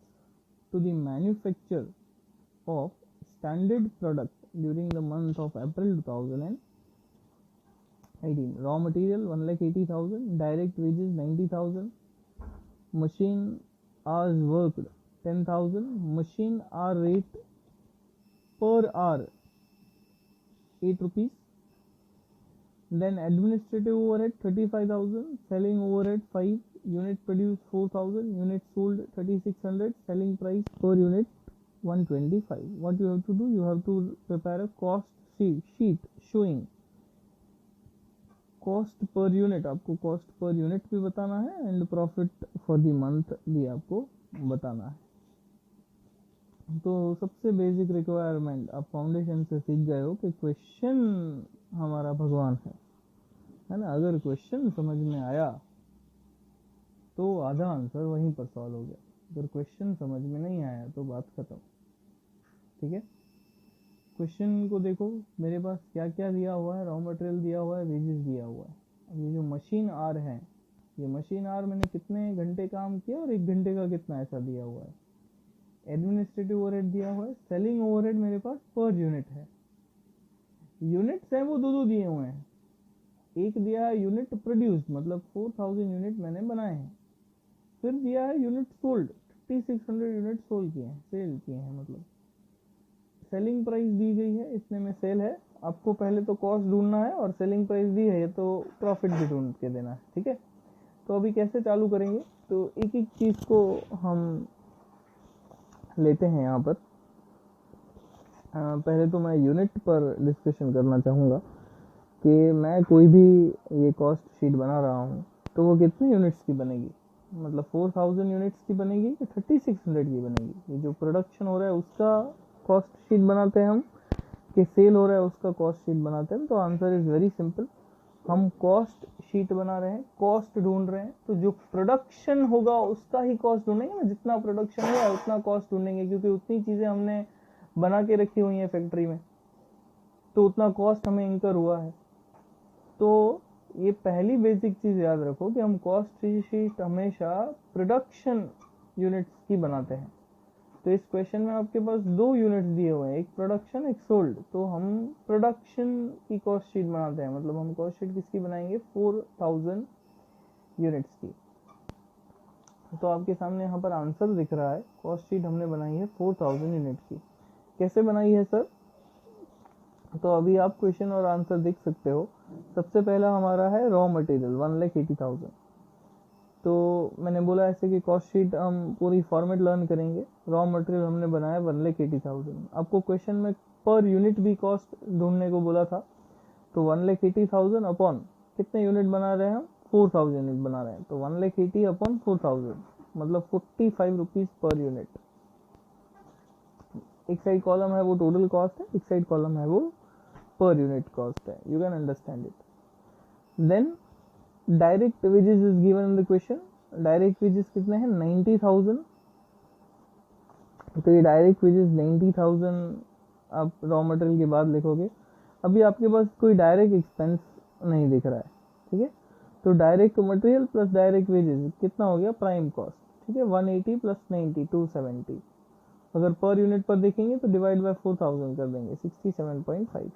to the manufacture of standard product during the month of April 2018। Raw material 1,80,000, direct wages 90,000, machine hours worked 10,000, machine hour rate per hour 8 rupees, then administrative overhead 35,000, selling overhead 5, unit produced 4,000, unit sold 3,600, selling price per unit 125. What you have to do, you have to prepare a cost sheet showing cost per unit, आपको cost per unit भी बताना है and profit for the month भी आपको बताना है। तो सबसे बेसिक रिक्वायरमेंट आप फाउंडेशन से सीख गए हो कि क्वेश्चन हमारा भगवान है ना। अगर क्वेश्चन समझ में आया तो आधा आंसर वहीं पर सॉल्व हो गया, अगर क्वेश्चन समझ में नहीं आया तो बात खत्म। ठीक है, क्वेश्चन को देखो, मेरे पास क्या क्या दिया हुआ है, रॉ मटेरियल दिया हुआ है, वेजेस दिया हुआ है। अब ये जो मशीन आर है, ये मशीन आर मैंने कितने घंटे काम किया और 1 घंटे का कितना ऐसा दिया हुआ है। एडमिनिस्ट्रेटिव ओवरहेड दिया हुआ है, सेलिंग ओवरहेड मेरे पास पर यूनिट है। यूनिट्स हैं वो दो दिए हुए हैं, एक दिया है यूनिट प्रोड्यूस्ड, मतलब 4,000 यूनिट मैंने बनाए हैं। फिर दिया है यूनिट सोल्ड, 3,600 यूनिट सोल्ड किए हैं, सेल किए हैं, मतलब सेलिंग प्राइस दी गई है, इतने में सेल है। आपको पहले तो कॉस्ट ढूंढना है और सेलिंग प्राइस दी है तो प्रॉफिट भी ढूंढ के देना है। ठीक है, तो अभी कैसे चालू करेंगे, तो एक एक चीज को हम लेते हैं यहाँ पर। पहले तो मैं यूनिट पर डिस्कशन करना चाहूँगा कि मैं कोई भी ये कॉस्ट शीट बना रहा हूँ तो वो कितने यूनिट्स की बनेगी, मतलब 4,000 यूनिट्स की बनेगी कि 3,600 की बनेगी। ये जो प्रोडक्शन हो रहा है उसका कॉस्ट शीट बनाते हैं हम, कि सेल हो रहा है उसका कॉस्ट शीट बनाते हैं। तो आंसर इज वेरी सिंपल, हम कॉस्ट शीट बना रहे हैं, कॉस्ट ढूंढ रहे हैं, तो जो प्रोडक्शन होगा उसका ही कॉस्ट ढूंढेंगे ना, जितना प्रोडक्शन हुआ उतना कॉस्ट ढूंढेंगे, क्योंकि उतनी चीजें हमने बना के रखी हुई है फैक्ट्री में, तो उतना कॉस्ट हमें इंकर हुआ है। तो ये पहली बेसिक चीज याद रखो कि हम कॉस्ट शीट हमेशा प्रोडक्शन यूनिट्स की बनाते हैं। तो इस क्वेश्चन में आपके पास 2 यूनिट्स दिए हुए हैं, एक प्रोडक्शन एक सोल्ड। तो हम प्रोडक्शन की कॉस्ट शीट बनाते हैं, मतलब हम कॉस्ट शीट किसकी बनाएंगे, 4000 यूनिट्स की। तो आपके सामने यहाँ पर आंसर दिख रहा है, कॉस्ट शीट हमने बनाई है 4000 यूनिट की। कैसे बनाई है सर? तो अभी आप क्वेश्चन और आंसर देख सकते हो। सबसे पहला हमारा है रॉ मटेरियल 1,80,000। तो मैंने बोला ऐसे कि कॉस्ट शीट हम पूरी फॉर्मेट लर्न करेंगे। रॉ मटेरियल हमने बनाया 1,80,000। आपको क्वेश्चन में पर यूनिट भी कॉस्ट ढूंढने को बोला था। तो 1,80,000 अपॉन कितने यूनिट बना रहे हैं हम, 4000 यूनिट बना रहे हैं। तो 1,80,000 अपॉन 4000 मतलब 45 रुपीज पर यूनिट। एक साइड कॉलम है वो टोटल कॉस्ट है, एक साइड कॉलम है वो पर यूनिट कॉस्ट है। You can understand it. Then direct wages is given in the question. Direct wages कितने हैं, 90,000। तो ये डायरेक्ट वेजेस 90,000 आप रॉ मटेरियल के बाद लिखोगे। अभी आपके पास कोई डायरेक्ट एक्सपेंस नहीं दिख रहा है, ठीक है। तो direct material plus direct wages कितना हो गया, प्राइम कॉस्ट, ठीक है। 180 प्लस 90 270। अगर पर यूनिट पर देखेंगे तो डिवाइड बाय 4000 कर देंगे, 67.5।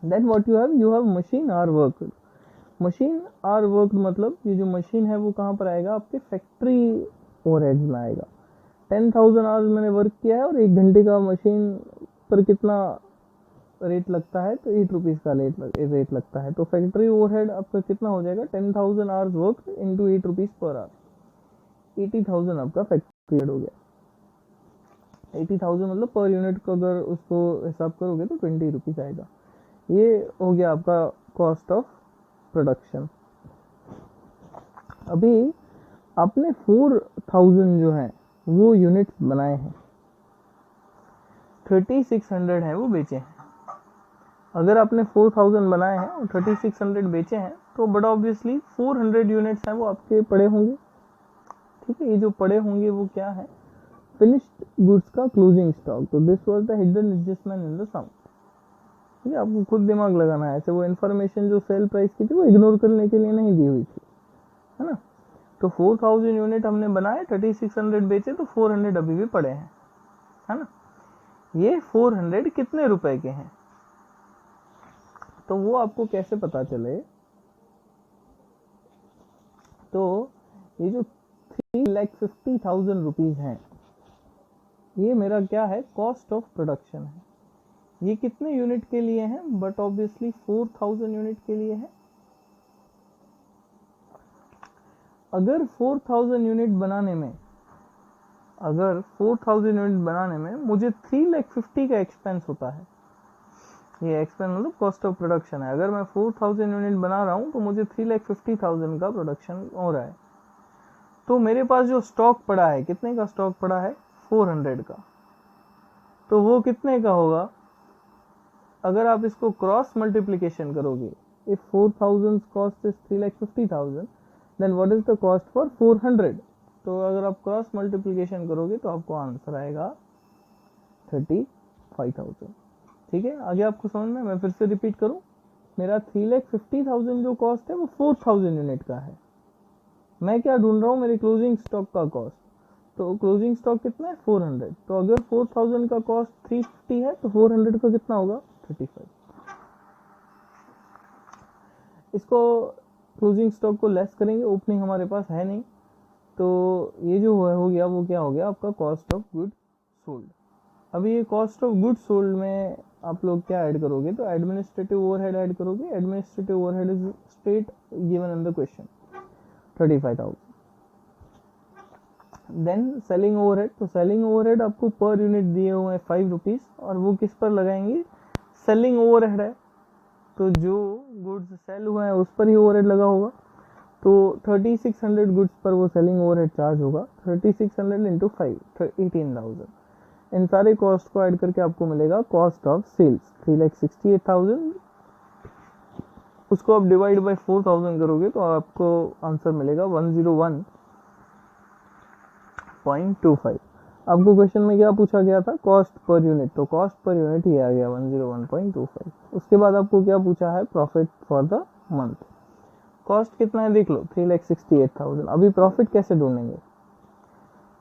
Then what you have machine hour work. Machine hour work मतलब ये जो मशीन है वो कहाँ पर आएगा, आपके फैक्ट्री ओवरहेड्स में आएगा। 10,000 आवर्स मैंने वर्क किया है और 1 घंटे का मशीन पर कितना रेट लगता है, तो 8 रुपीज का रेट लगता है। तो फैक्ट्री ओवरहेड आपका कितना हो जाएगा, 10,000 hours work into 8 rupees per hour, 80,000 आपका फैक्ट्री हो गया। 80,000 मतलब पर यूनिट को अगर उसको हिसाब करोगे तो 20 रुपीज आएगा। ये हो गया आपका कॉस्ट ऑफ प्रोडक्शन। अभी आपने 4000 जो है वो यूनिट्स बनाए हैं, 3600 है वो बेचे हैं। अगर आपने 4000 बनाए हैं और 3600 बेचे हैं तो बड़ा ऑब्वियसली 400 यूनिट्स हैं वो आपके पड़े होंगे, ठीक है। ये जो पड़े होंगे वो क्या है, फिनिश्ड गुड्स का क्लोजिंग स्टॉक। तो this was the hidden adjustment in the sum, ठीक है। आपको खुद दिमाग लगाना है, ऐसे वो इन्फॉर्मेशन जो सेल प्राइस की थी वो इग्नोर करने के लिए नहीं दी हुई थी, है ना। तो 4000 यूनिट हमने बनाए, 3600 बेचे, तो 400 अभी भी पड़े हैं, है ना। ये 400 कितने रुपए के हैं, तो वो आपको कैसे पता चले। तो ये जो 3,50,000 रुपीज हैं ये मेरा क्या है, कॉस्ट ऑफ प्रोडक्शन है। ये कितने यूनिट के लिए हैं, बट ऑब्वियसली 4000 यूनिट के लिए है। अगर 4000 यूनिट बनाने में मुझे 3,50,000 का एक्सपेंस होता है, ये एक्सपेंस मतलब कॉस्ट ऑफ प्रोडक्शन है। अगर मैं 4000 यूनिट बना रहा हूं तो मुझे 3,50,000 का प्रोडक्शन हो रहा है। तो मेरे पास जो स्टॉक पड़ा है, कितने का स्टॉक पड़ा है, 400 का। तो वो कितने का होगा, अगर आप इसको क्रॉस मल्टीप्लीकेशन करोगे, if 4000 cost is 3,50,000 then what is the cost for 400। तो अगर आप क्रॉस मल्टीप्लीकेशन करोगे तो आपको आंसर आएगा 35,000, ठीक है। आगे आपको समझ में, मैं फिर से रिपीट करूं, मेरा 3,50,000 जो कॉस्ट है वो 4000 यूनिट का है। मैं क्या ढूंढ रहा हूं, मेरे क्लोजिंग स्टॉक का कॉस्ट। तो क्लोजिंग स्टॉक कितना है, 400। तो अगर 4000 का कॉस्ट 350 है तो 400 का कितना होगा, 35। इसको क्लोजिंग स्टॉक को लेस करेंगे, ओपनिंग हमारे पास है नहीं, तो ये जो हो गया वो क्या हो गया, आपका कॉस्ट ऑफ गुड सोल्ड। अभी ये कॉस्ट ऑफ गुड सोल्ड में आप लोग क्या ऐड करोगे, तो एडमिनिस्ट्रेटिव ओवरहेड ऐड करोगे। Administrative overhead is state given in the question, 35,000। Then selling overhead, तो सेलिंग ओवरहेड आपको पर यूनिट दिए हुए हैं 5 रुपीज, और वो किस पर लगाएंगे, सेलिंग ओवरहेड है तो जो गुड्स सेल हुए हैं उस पर ही ओवरहेड लगा होगा। तो 3600 गुड्स पर वो सेलिंग ओवरहेड चार्ज होगा। 3600 इंटू 5 18,000। इन सारे कॉस्ट को ऐड करके आपको मिलेगा कॉस्ट ऑफ सेल्स 3,68,000। उसको आप डिवाइड बाय 4000 करोगे तो आपको आंसर मिलेगा 101.25। आपको क्वेश्चन में क्या पूछा गया था, कॉस्ट पर यूनिट, तो कॉस्ट पर यूनिट ही आ गया 101.25। उसके बाद आपको क्या पूछा है, profit for the month. Cost कितना है देख लो, 3,68,000। अभी प्रॉफिट कैसे ढूंढेंगे,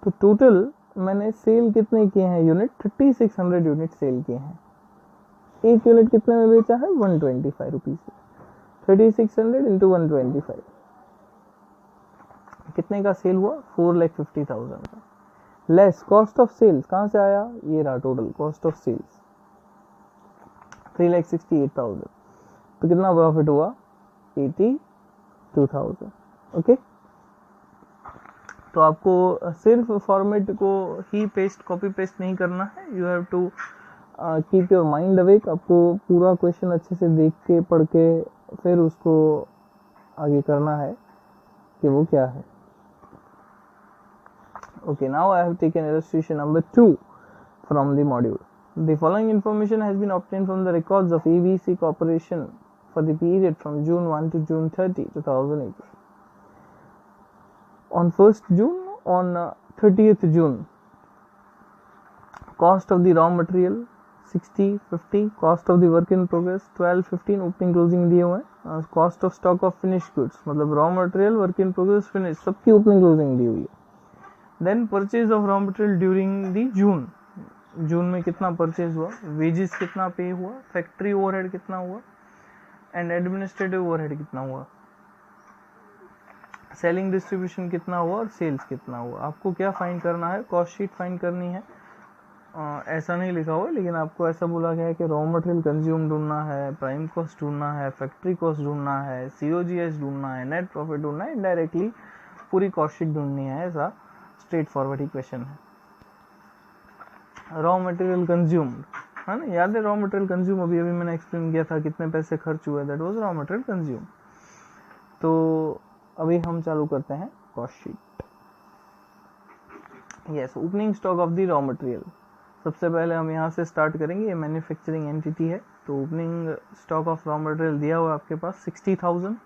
तो टोटल मैंने सेल कितने किए हैं यूनिट, 3600 यूनिट सेल किए हैं। एक यूनिट कितने में बेचा है, 125 रुपीज। 3600 इंटू 125 कितने का सेल हुआ, 4,50,000 का। लेस कॉस्ट ऑफ सेल्स कहाँ से आया, ये रहा टोटल कॉस्ट ऑफ सेल्स 3,68,000। तो कितना प्रॉफिट हुआ, 82,000। ओके, तो आपको सिर्फ फॉर्मेट को ही पेस्ट कॉपी पेस्ट नहीं करना है, you have to keep your mind awake. आपको पूरा क्वेश्चन अच्छे से देख के पढ़ के फिर उसको आगे करना है कि वो क्या है। Okay, now I have taken illustration number 2 from the module. The following information has been obtained from the records of ABC Corporation for the period from June 1 to June 30, 2018. On 1st June, on 30th June, cost of the raw material 60, 50, cost of the work in progress 12, 15, opening closing दिए हुए हैं, cost of stock of finished goods मतलब raw material, work in progress, finish सबकी opening closing दी हुई है। Then purchase of raw material during the June, जून में कितना परचेज हुआ, वेजेस कितना पे हुआ, फैक्ट्री ओवरहेड कितना हुआ, एंड एडमिनिस्ट्रेटिव ओवरहेड कितना हुआ, सेलिंग डिस्ट्रीब्यूशन कितना हुआ और सेल्स कितना हुआ। आपको क्या फाइंड करना है, कॉस्ट शीट फाइंड करनी है। ऐसा नहीं लिखा हुआ, लेकिन आपको ऐसा बोला गया है कि रॉ मटेरियल कंज्यूम ढूंढना है, प्राइम कॉस्ट ढूंढना है, फैक्ट्री कॉस्ट ढूंढना है, COGS ढूंढना है, नेट प्रॉफिट ढूंढना है, इनडायरेक्टली पूरी कॉस्ट शीट ढूंढनी है। ऐसा स्ट्रेट फॉरवर्ड ही क्वेश्चन है। रॉ मटेरियल कंज्यूम्ड है ना, याद है रॉ मटेरियल कंज्यूम अभी मैंने एक्सप्लेन किया था कितने पैसे खर्च हुए, that was raw material consume. तो अभी हम चालू करते हैं cost sheet. Yes, opening stock of the raw material. सबसे पहले हम यहाँ से स्टार्ट करेंगे, ये मैन्युफैक्चरिंग एंटिटी है, तो opening stock of raw material दिया हुआ आपके पास 60,000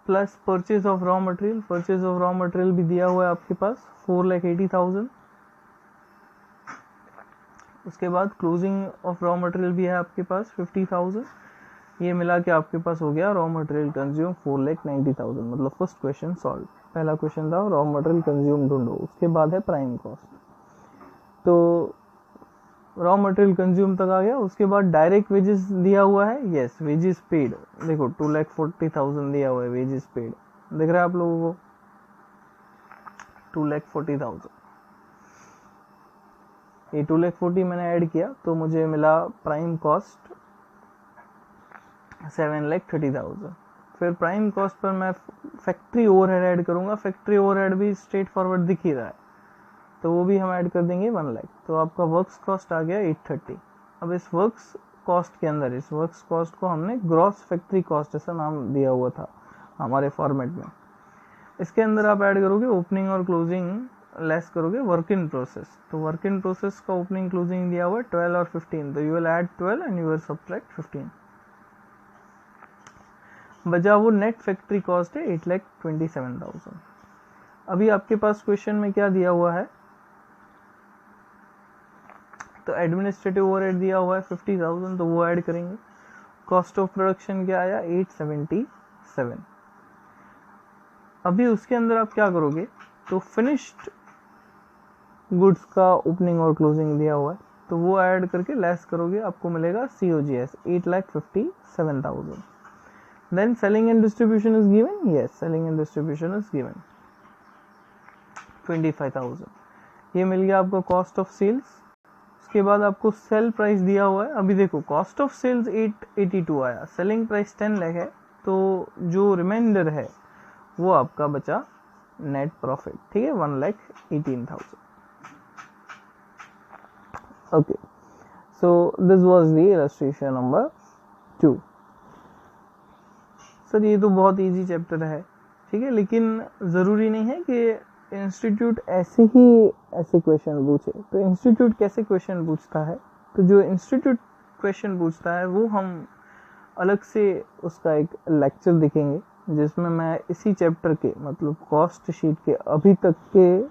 plus purchase of raw material, purchase of raw material भी दिया हुआ है आपके पास 4,80,000। उसके बाद क्लोजिंग ऑफ रॉ मटेरियल भी है आपके पास 50,000। ये मिला के आपके पास हो गया रॉ मटेरियल कंज्यूम 4,90,000। मतलब फर्स्ट क्वेश्चन सॉल्व। पहला क्वेश्चन था रॉ मटेरियल कंज्यूम ढूंढो, उसके बाद है प्राइम कॉस्ट। तो रॉ मटेरियल कंज्यूम तक आ गया। उसके बाद डायरेक्ट वेजेस दिया हुआ है, यस वेजेस पेड, देखो 2,40,000 दिया हुआ है वेजेस पेड, दिख रहा है आप लोगों को 2,40,000। ये 2,40,000 मैंने ऐड किया तो मुझे मिला प्राइम कॉस्ट 7,30,000। फिर प्राइम कॉस्ट पर मैं फैक्ट्री ओवरहेड ऐड करूंगा, फैक्ट्री ओवरहेड भी स्ट्रेट फॉरवर्ड दिख ही रहा है, तो वो भी हम ऐड कर देंगे 1 लाख। तो आपका वर्क्स कॉस्ट आ गया 830। अब इस वर्क्स कॉस्ट के अंदर, इस वर्क्स कॉस्ट को हमने ग्रॉस फैक्ट्री कॉस्ट ऐसा नाम दिया हुआ था हमारे फॉर्मेट में। इसके अंदर आप ऐड करोगे ओपनिंग और क्लोजिंग, लेस करोगे वर्क इन प्रोसेस। तो वर्क इन प्रोसेस का ओपनिंग क्लोजिंग दिया हुआ है 12 और 15, तो you will add 12 and you will subtract 15। बचा वो नेट फैक्ट्री कॉस्ट है 8,27,000। अभी आपके पास क्वेश्चन में क्या दिया हुआ है, तो एडमिनिस्ट्रेटिव ओवरहेड दिया हुआ है 50,000, तो वो ऐड करेंगे। कॉस्ट ऑफ प्रोडक्शन क्या आया 877। अभी उसके अंदर आप क्या करोगे, तो फिनिश्ड गुड्स का ओपनिंग और क्लोजिंग दिया हुआ है, तो वो ऐड करके लेस करोगे, आपको मिलेगा COGS 8,57,000। Then selling and distribution is given, yes selling and distribution is given 25,000। ये मिल गया आपको कॉस्ट ऑफ सेल्स। उसके बाद आपको सेल प्राइस दिया हुआ है। अभी देखो कॉस्ट ऑफ सेल्स 882 आया, सेलिंग प्राइस 10 लाख है, तो जो रिमाइंडर है वो आपका बचा नेट प्रॉफिट, ठीक है 1,18,000। Okay, so this was the illustration number 2। Sir ये तो बहुत इजी चैप्टर है, ठीक है, लेकिन ज़रूरी नहीं है कि इंस्टीट्यूट ऐसे क्वेश्चन पूछे। तो इंस्टीट्यूट कैसे क्वेश्चन पूछता है, तो जो इंस्टीट्यूट क्वेश्चन पूछता है वो हम अलग से उसका एक लेक्चर देखेंगे, जिसमें मैं इसी चैप्टर के मतलब कॉस्ट शीट के अभी तक के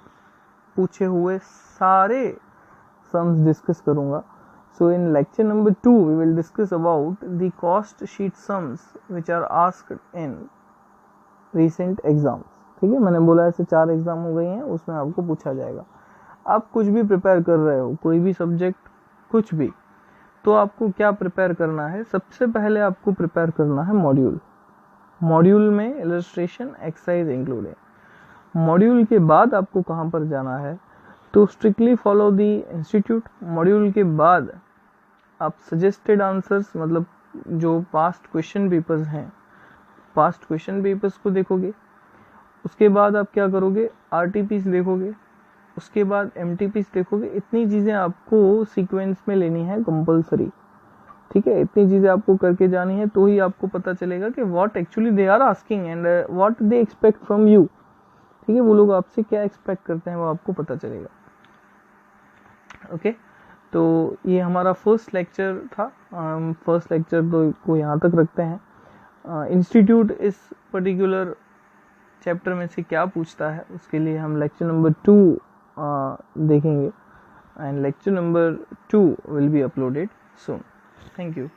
पूछे हुए सारे सम्स डिस्कस करूँगा। So in lecture number 2 we will discuss about the cost sheet sums which are asked in recent exams, ठीक है, मैंने बोला ऐसे 4 एग्जाम हो गई हैं, उसमें आपको पूछा जाएगा। आप कुछ भी प्रिपेयर कर रहे हो, कोई भी सब्जेक्ट, कुछ भी, तो आपको क्या प्रिपेयर करना है? सबसे पहले आपको प्रिपेयर करना है मॉड्यूल। मॉड्यूल में इलस्ट्रेशन, एक्सरसाइज इंक्लूड है। मॉड्यूल के बाद आपको कहाँ पर जाना है? तो strictly follow the institute. Module के बाद आप सजेस्टेड आंसर्स, मतलब जो पास्ट क्वेश्चन पेपर्स हैं, पास्ट क्वेश्चन पेपर्स को देखोगे। उसके बाद आप क्या करोगे? आरटीपीस देखोगे, उसके बाद एमटीपीस देखोगे। इतनी चीज़ें आपको सीक्वेंस में लेनी है कंपलसरी, ठीक है। इतनी चीज़ें आपको करके जानी है, तो ही आपको पता चलेगा कि what actually they are asking and what they expect from you, ठीक है। वो लोग आपसे क्या एक्सपेक्ट करते हैं वो आपको पता चलेगा। ओके, तो ये हमारा फर्स्ट लेक्चर था। फर्स्ट लेक्चर तो को यहाँ तक रखते हैं। इंस्टीट्यूट इस पर्टिकुलर चैप्टर में से क्या पूछता है, उसके लिए हम लेक्चर नंबर 2 देखेंगे, and lecture number 2 will be uploaded soon. Thank you.